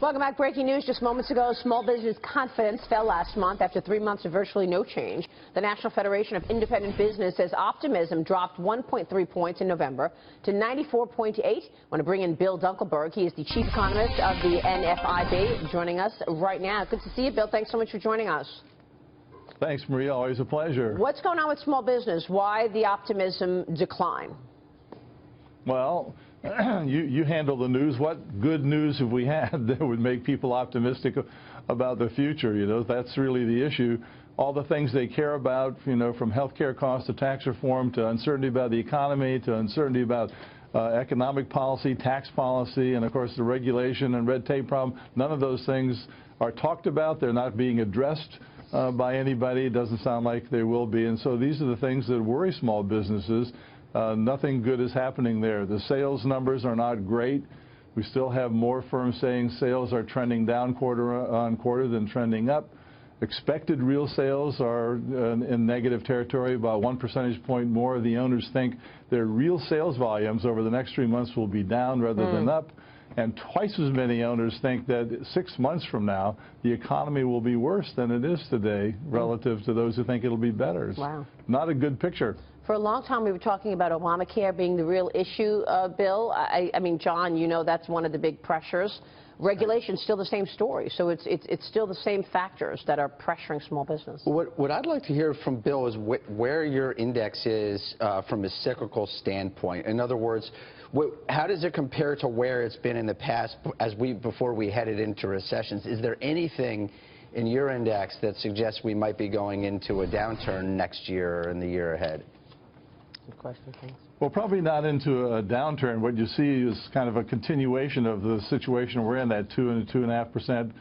Welcome back. Breaking news just moments ago. Small business confidence fell last month after 3 months of virtually no change. The National Federation of Independent Business says optimism dropped 1.3 points in November to 94.8. I want to bring in Bill Dunkelberg. He is the chief economist of the NFIB, joining us right now. Good to see you, Bill. Thanks so much for joining us. Thanks, Maria. Always a pleasure. What's going on with small business? Why the optimism decline? Well, you handle the news. What good news have we had that would make people optimistic about the future? You know, that's really the issue. All the things they care about, you know, from health care costs to tax reform to uncertainty about the economy to uncertainty about economic policy, tax policy, and, of course, the regulation and red tape problem. None of those things are talked about. They're not being addressed by anybody. It doesn't sound like they will be. And so these are the things that worry small businesses. Nothing good is happening there. The sales numbers are not great. We still have more firms saying sales are trending down quarter on quarter than trending up. Expected real sales are in negative territory. About 1 percentage point more of the owners think their real sales volumes over the next 3 months will be down rather than up. And twice as many owners think that 6 months from now, the economy will be worse than it is today relative to those who think it'll be better. Wow. Not a good picture. For a long time, we were talking about Obamacare being the real issue, Bill. I mean, John, you know that's one of the big pressures. Regulation's still the same story, so it's still the same factors that are pressuring small business. What I'd like to hear from Bill is where your index is from a cyclical standpoint. In other words, how does it compare to where it's been in the past before we headed into recessions? Is there anything in your index that suggests we might be going into a downturn next year or in the year ahead? Good question, thanks. Well, probably not into a downturn. What you see is kind of a continuation of the situation we're in, that 2 and 2.5%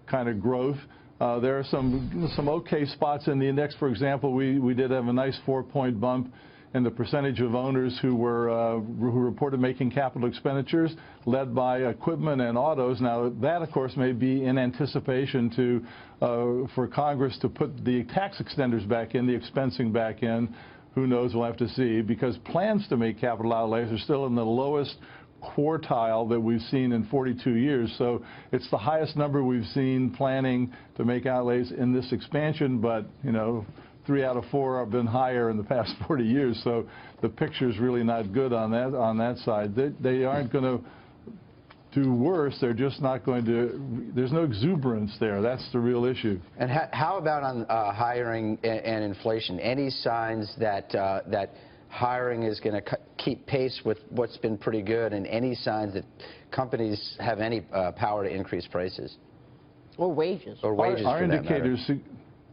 kind of growth. There are some okay spots in the index. For example, we did have a nice 4-point bump in the percentage of owners who reported making capital expenditures, led by equipment and autos. Now, that, of course, may be in anticipation for Congress to put the tax extenders back in, the expensing back in. Who knows? We'll have to see, because plans to make capital outlays are still in the lowest quartile that we've seen in 42 years. So it's the highest number we've seen planning to make outlays in this expansion, but, you know, 3 out of 4 have been higher in the past 40 years. So the picture's really not good on that side. They aren't going to do worse. They're just not going to. There's no exuberance there. That's the real issue. And how about on hiring and inflation? Any signs that hiring is going to keep pace with what's been pretty good, and any signs that companies have any power to increase prices? Or wages. Or wages, our indicators.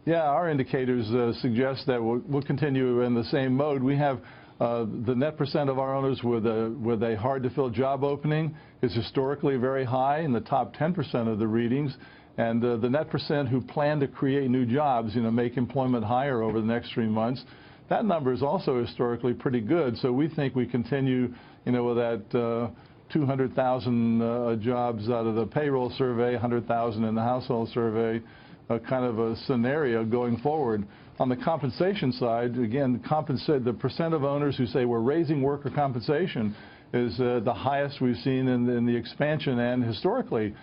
Yeah, our indicators suggest that we'll continue in the same mode. We have the net percent of our owners with a hard-to-fill job opening is historically very high, in the top 10% of the readings. And the net percent who plan to create new jobs, you know, make employment higher over the next 3 months, that number is also historically pretty good. So we think we continue, you know, with that 200,000 jobs out of the payroll survey, 100,000 in the household survey, kind of a scenario going forward. On the compensation side, again, the percent of owners who say we're raising worker compensation is the highest we've seen in the expansion, and historically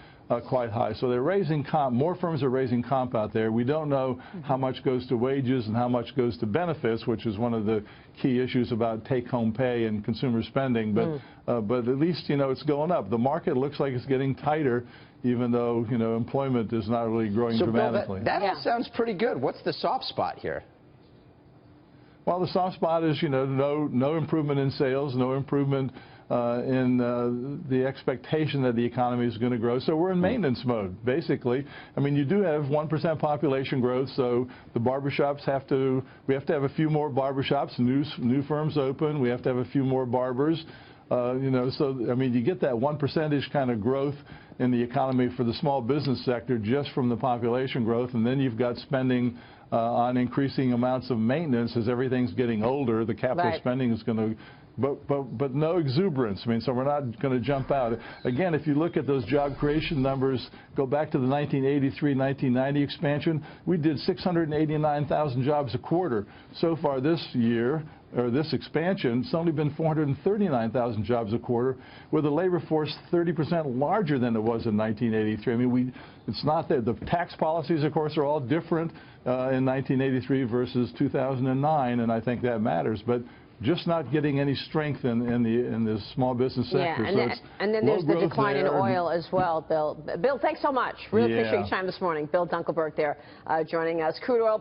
quite high. So they're raising comp. More firms are raising comp out there. We don't know how much goes to wages and how much goes to benefits, which is one of the key issues about take-home pay and consumer spending. But at least, you know, it's going up. The market looks like it's getting tighter, even though, you know, employment is not really growing dramatically. Bill, that all sounds pretty good. What's the soft spot here? Well, the soft spot is, you know, no improvement in sales, no improvement in the expectation that the economy is going to grow. So we're in maintenance mode, basically. I mean, you do have 1% population growth, so the barbershops we have to have a few more barbershops, new firms open. We have to have a few more barbers. You know, so, I mean, you get that 1% kind of growth in the economy for the small business sector just from the population growth, and then you've got spending on increasing amounts of maintenance as everything's getting older. The capital spending is going to, but no exuberance. I mean, so we're not going to jump out. Again, if you look at those job creation numbers, go back to the 1983-1990 expansion, we did 689,000 jobs a quarter. So far this year, or this expansion, it's only been 439,000 jobs a quarter, with a labor force 30% larger than it was in 1983. I mean, it's not that the tax policies, of course, are all different in 1983 versus 2009, and I think that matters. But just not getting any strength in the small business sector. Yeah, and then there's the decline in oil as well, Bill. Bill, thanks so much. Really appreciate your time this morning. Bill Dunkelberg there joining us. Crude oil